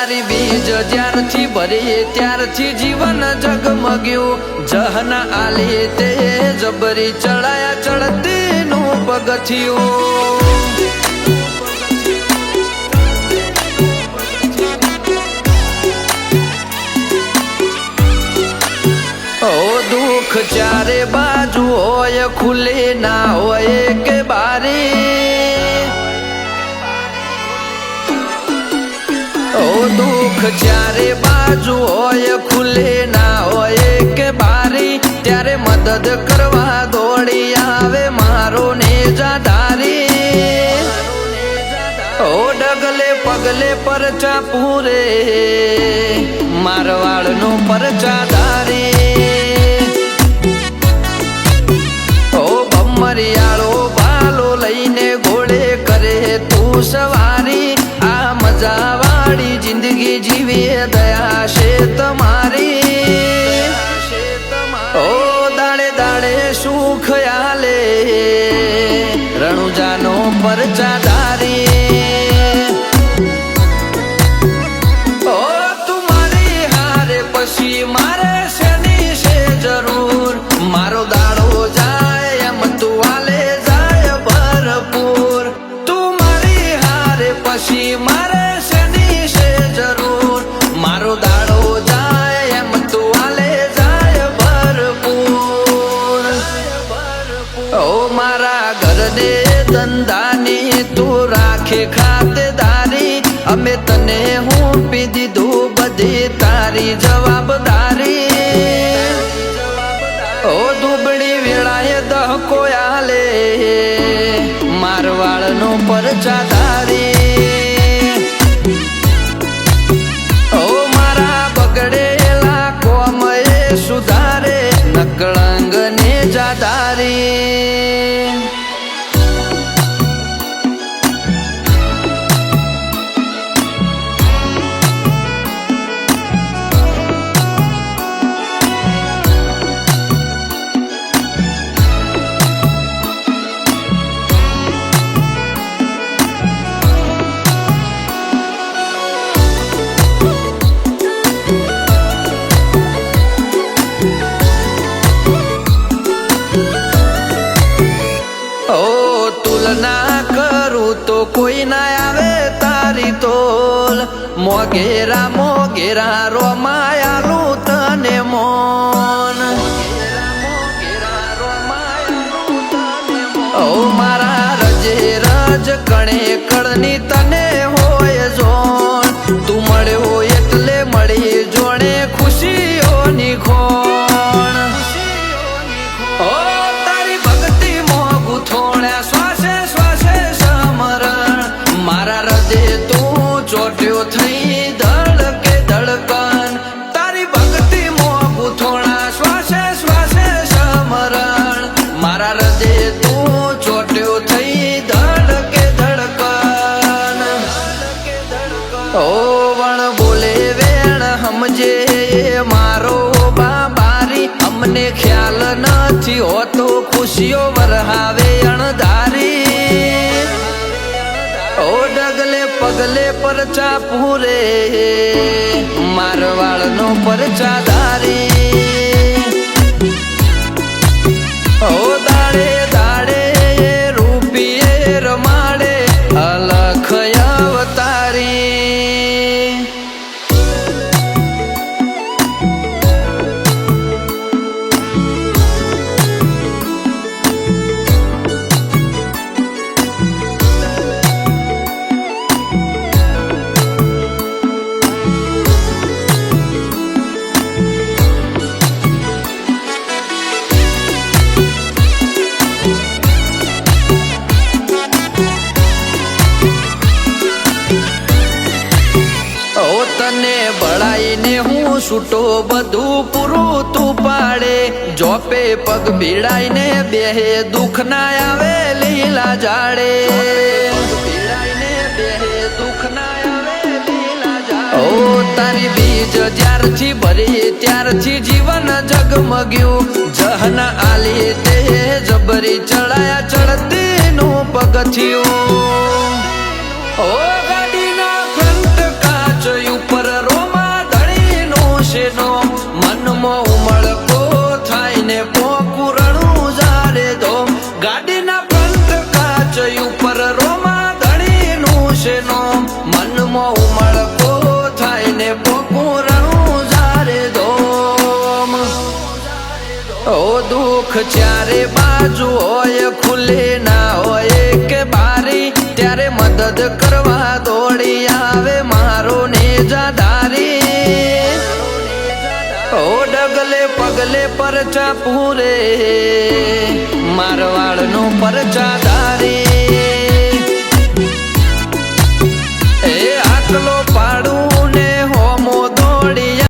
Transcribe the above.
તારી બીજ જ્યારથી ભરી ત્યારથી જીવન જગમગ્યું જહના આલી તે જબરી ચડાયા ચડતી નું પગથિયું दुख चारे बाजू होय खुले ना होय के बारी ओ दुख चारे बाजू होय खुले ना होय के बारी त्यारे मदद करवा दौड़ी आवे मारो नेजादारी ओ डगले पगले परचा पूरे मारवाड़ नो परचादारी मरियाळो बालो लईने घोड़े करे तू सवारी आ मजावाड़ी जिंदगी जीवे दया से तुम्हारी ओ दाड़े दाड़े सुख आले रणुजानो परचादारी ओ तुम्हारी हारे पशी मारे शनि से जरूर मारो दाड़ो जाए पशी मारे शनि से जरूर मारो दाड़ो जाए एम तू आले जाए भरपूर ओ मारा घर ने धंधानी तू राखे खातेदारी अमे तने हूँ पी दीधू बधी तारी जवाबदारी ओ दुबड़ी वेळाए दहको आले मारवाड़ नो परचादारी सुधारे नकलंग ने जादारी तुलना करूँ तो कोई ना आवे तारी तोल मोगेरा मोगेरा रोमायालू तने मोन ओ मारा रजे रज कणे कड़नी तने होय जोन तू मळे हो एटले मळी जोणे खुशीओनी खोण ओ तारी भक्ति मोगू थोड्या मारा हृदय तू चोट्यो थई धड़के धड़कन तारी भक्ति मोगू थोड़ा श्वासे श्वासे समरण मारा हृदय तू चोट्यो थई धड़के धड़कन ओ वण बोले वेण हमजे मारो बाबारी हमने ख्याल नथी होतो खुशियों वरहावे अणधारी ओ डगले पगले परचा पूरे मारवाड़ नो परचादारी ओ दाड़े दाड़े रूपिये रमाड़े अलख अवतारी छूटो बधु पूरू तू पाड़े जोपे पग भीड़ाई ने बेहे दुख ना आवे लीला जाड़े ओ तारी बीज ज्यारथी भरी त्यारथी जीवन जगमग्यू जहना आली ते जबरी चढ़ाया चढ़ती नु पगथियू ओ गाड़ी ना फ्रंट काच ऊपर ઓ દુઃખ ચારે બાજુ હોય ખુલે ના હોય કે બારી ત્યારે મદદ કરવા દોડી આવે મારો નેજાદારી ઓ ડગલે પગલે પરચા પૂરે મારવાડ નો પરચાદારી